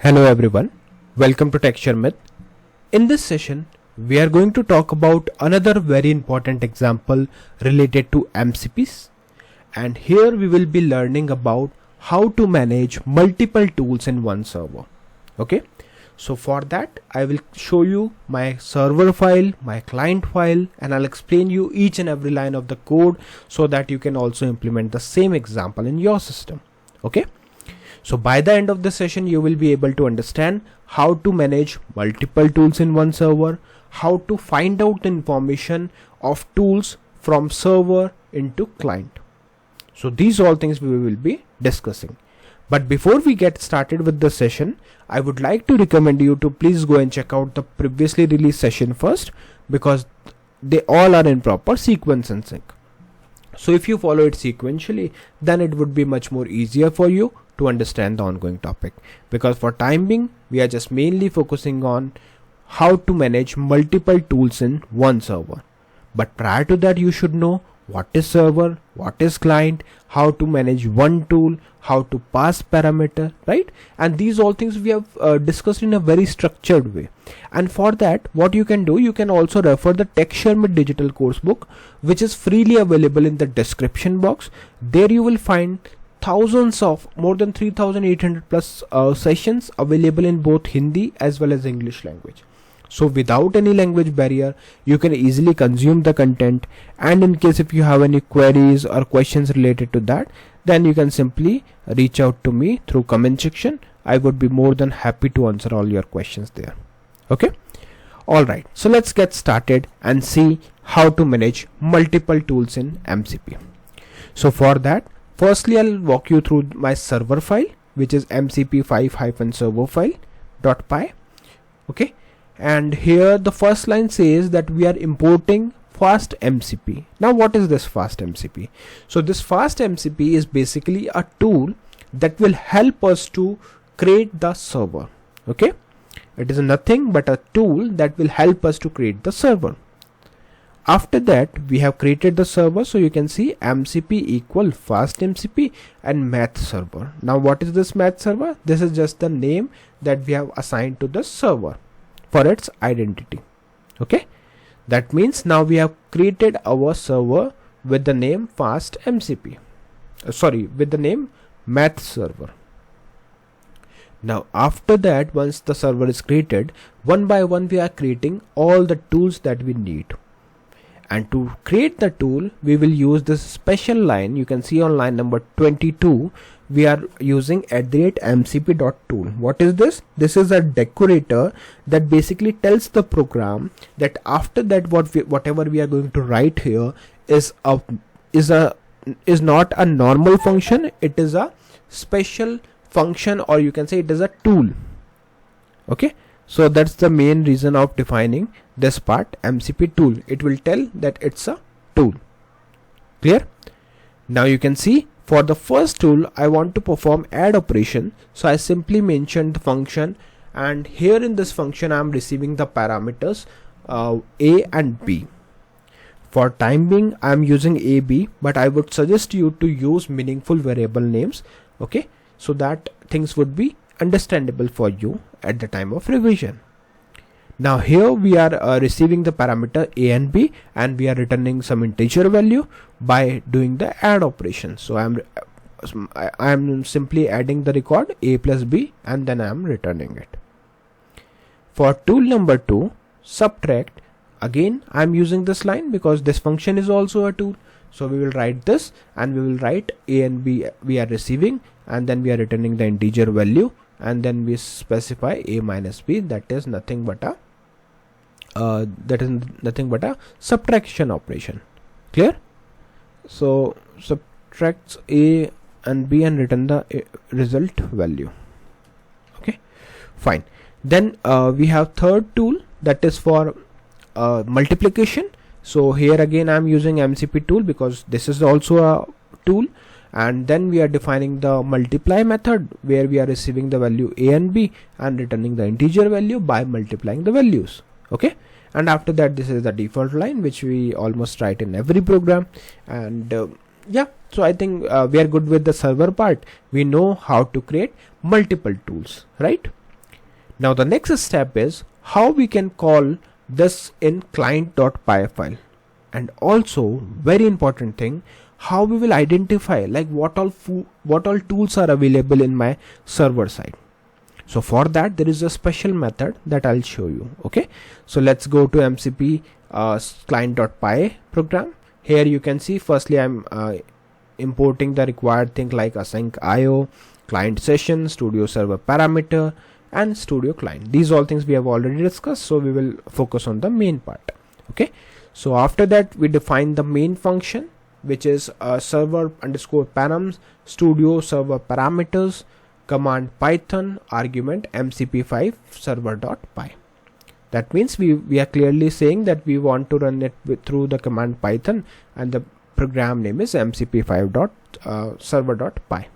Hello everyone, welcome to Sharmit. In this session, we are going to talk about another very important example related to MCPs, and here we will be learning about how to manage multiple tools in one server. Okay, so for that I will show you my server file, my client file, and I'll explain you each and every line of the code so that you can also implement the same example in your system. Okay. So by the end of the session, you will be able to understand how to manage multiple tools in one server, how to find out information of tools from server into client. So these all things we will be discussing. But before we get started with the session, I would like to recommend you to please go and check out the previously released session first, because they all are in proper sequence and sync. So if you follow it sequentially, then it would be much more easier for you to understand the ongoing topic, because for time being we are just mainly focusing on how to manage multiple tools in one server. But prior to that, you should know what is server, what is client, how to manage one tool, how to pass parameter, right? And these all things we have discussed in a very structured way. And for that, what you can do, you can also refer the Sharmit digital course book, which is freely available in the description box. There you will find thousands of more than 3,800 plus sessions available in both Hindi as well as English language. So without any language barrier, you can easily consume the content, and in case if you have any queries or questions related to that, then you can simply reach out to me through comment section. I would be more than happy to answer all your questions there. Okay. Alright, so let's get started and see how to manage multiple tools in MCP. So for that, firstly, I'll walk you through my server file, which is mcp5-server file.py. Okay, and here the first line says that we are importing FastMCP. Now what is this FastMCP? So this FastMCP is basically a tool that will help us to create the server. Okay, it is nothing but a tool that will help us to create the server. After that, we have created the server, so you can see MCP equal FastMCP and math server. Now what is this math server? This is just the name that we have assigned to the server for its identity. Okay, that means now we have created our server with the name FastMCP, with the name math server. Now after that, once the server is created, one by one we are creating all the tools that we need. And to create the tool, we will use this special line. You can see on line number 22, we are using @mcp.tool. What is this? This is a decorator that basically tells the program that after that whatever we are going to write here is not a normal function. It is a special function, or you can say it is a tool. Okay. So that's the main reason of defining this part, MCP tool. It will tell that it's a tool. Clear? Now you can see for the first tool, I want to perform add operation. So I simply mentioned the function, and here in this function I am receiving the parameters A and B. For time being I am using A, B, but I would suggest you to use meaningful variable names. Okay, so that things would be understandable for you at the time of revision. Now here we are receiving the parameter A and B, and we are returning some integer value by doing the add operation. So I am simply adding the record A plus B, and then I am returning it. For tool number 2, subtract, again I am using this line because this function is also a tool. So we will write this, and we will write A and B we are receiving, and then we are returning the integer value, and then we specify A minus B. That is nothing but a subtraction operation. Clear? So subtracts A and B and return the result value. Okay, fine. Then we have third tool, that is for multiplication. So here again I am using MCP tool because this is also a tool, and then we are defining the multiply method where we are receiving the value A and B and returning the integer value by multiplying the values. Okay, and after that, this is the default line which we almost write in every program. And yeah, so I think we are good with the server part. We know how to create multiple tools, right? Now the next step is how we can call this in client.py file, and also very important thing, how we will identify like what all tools are available in my server side. So for that there is a special method that I'll show you. Okay, so let's go to MCP client.py program. Here you can see firstly I'm importing the required thing like async IO, client session, studio server parameter, and studio client. These all things we have already discussed, so we will focus on the main part. Okay, so after that we define the main function, which is server underscore params, studio server parameters, command Python argument mcp5 server.py. That means we are clearly saying that we want to run it through the command Python, and the program name is mcp5 server.py.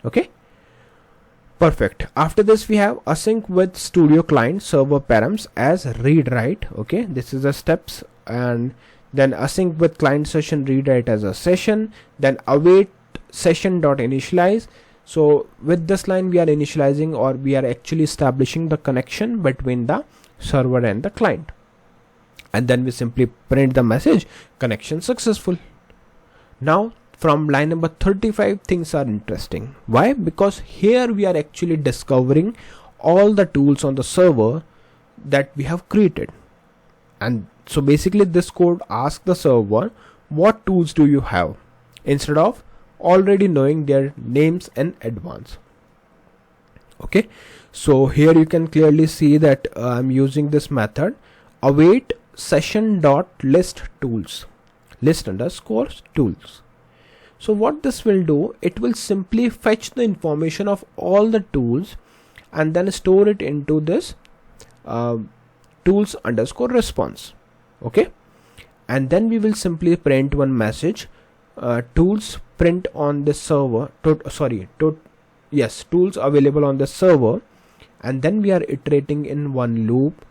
Okay, perfect. After this we have async with studio client server params as read write. Okay, this is the steps. And then async with client session read write as a session, then await session.initialize. So with this line we are initializing, or we are actually establishing the connection between the server and the client, and then we simply print the message connection successful. Now from line number 35 things are interesting. Why? Because here we are actually discovering all the tools on the server that we have created. And so basically this code asks the server what tools do you have, instead of already knowing their names in advance. Okay, so here you can clearly see that I'm using this method await session.list tools, list underscore tools. So what this will do, it will simply fetch the information of all the tools and then store it into this tools underscore response. Okay, and then we will simply print one message, tools print on the server, tools available on the server, and then we are iterating in one loop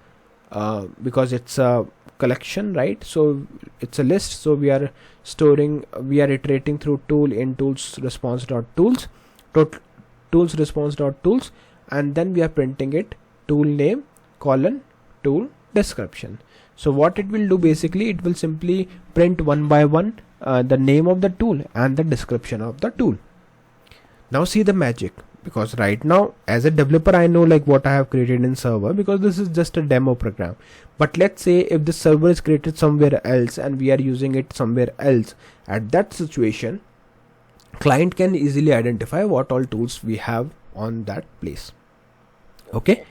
because it's a collection, right? So it's a list, so we are iterating through tool in tools response dot tools, tools response dot tools, and then we are printing it tool name colon tool description. So what it will do, basically it will simply print one by one the name of the tool and the description of the tool. Now see the magic, because right now as a developer I know like what I have created in server, because this is just a demo program. But let's say if the server is created somewhere else and we are using it somewhere else, at that situation client can easily identify what all tools we have on that place. Okay,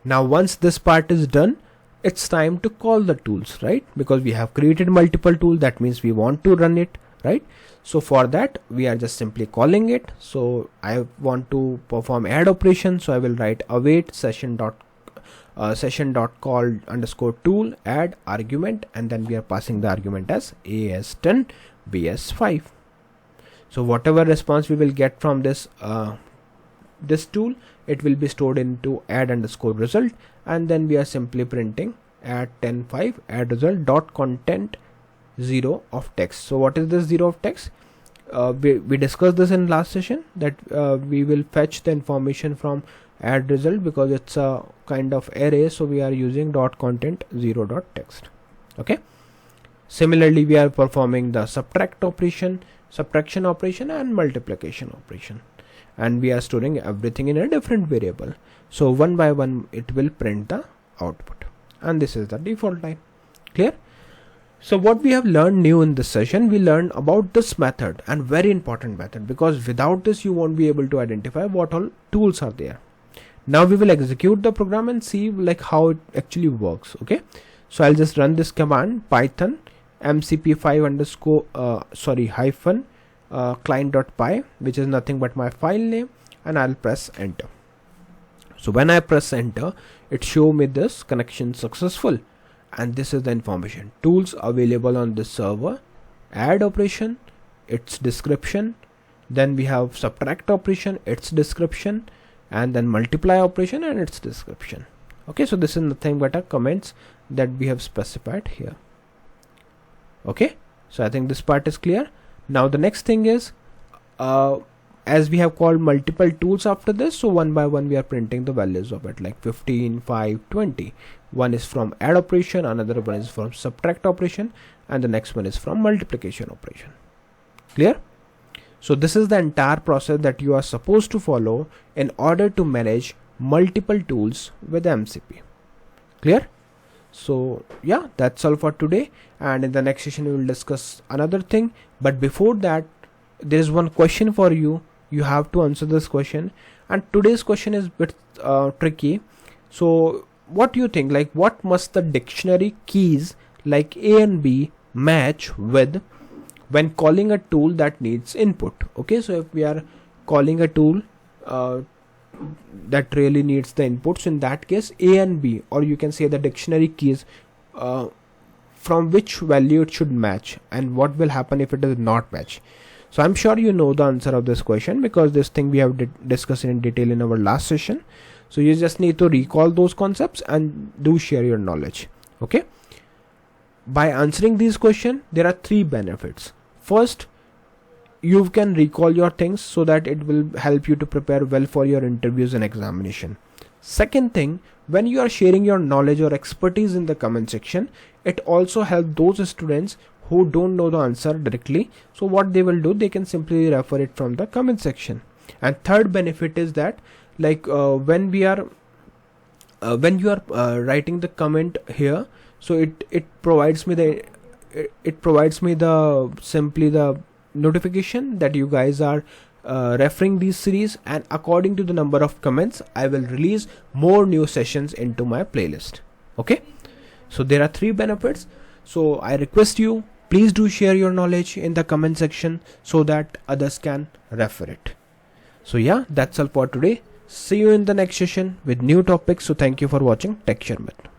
now once this part is done, it's time to call the tools, right? Because we have created multiple tools, that means we want to run it, right? So for that we are just simply calling it. So I want to perform add operation, so I will write await session dot call underscore tool add argument, and then we are passing the argument as AS10 BS5. So whatever response we will get from this this tool, it will be stored into add underscore result, and then we are simply printing add 10.5 add result dot content 0 of text. So what is this 0 of text? We discussed this in last session, that we will fetch the information from add result because it's a kind of array, so we are using dot content 0 dot text. Okay, similarly we are performing the subtraction operation and multiplication operation, and we are storing everything in a different variable. So one by one it will print the output, and this is the default line. Clear? So what we have learned new in this session, we learned about this method, and very important method, because without this you won't be able to identify what all tools are there. Now we will execute the program and see like how it actually works. Okay, so I'll just run this command Python MCP5 underscore hyphen client.py, which is nothing but my file name, and I'll press enter. So when I press enter, it show me this connection successful, and this is the information: tools available on this server, add operation, its description, then we have subtract operation, its description, and then multiply operation and its description. Okay, so this is nothing but a comments that we have specified here. Okay, so I think this part is clear. Now the next thing is as we have called multiple tools after this, so one by one we are printing the values of it, like 15, 5, 20. One is from add operation, another one is from subtract operation, and the next one is from multiplication operation. Clear? So this is the entire process that you are supposed to follow in order to manage multiple tools with MCP. Clear? So yeah, that's all for today, and in the next session we will discuss another thing. But before that, there is one question for you. You have to answer this question, and today's question is a bit tricky. So what do you think, like what must the dictionary keys like A and B match with when calling a tool that needs input? Okay, so if we are calling a tool that really needs the inputs, in that case A and B, or you can say the dictionary keys, from which value it should match, and what will happen if it does not match. So I'm sure you know the answer of this question, because this thing we have discussed in detail in our last session. So you just need to recall those concepts and do share your knowledge. Okay, by answering these questions there are 3 benefits. First, you can recall your things so that it will help you to prepare well for your interviews and examination. Second thing, when you are sharing your knowledge or expertise in the comment section, it also helps those students who don't know the answer directly. So what they will do, they can simply refer it from the comment section. And third benefit is that, like when you are writing the comment here, so it provides me the simply the notification that you guys are referring these series, and according to the number of comments I will release more new sessions into my playlist. Okay, so there are 3 benefits. So I request you, please do share your knowledge in the comment section so that others can refer it. So yeah, that's all for today. See you in the next session with new topics. So thank you for watching Tech Sharmit.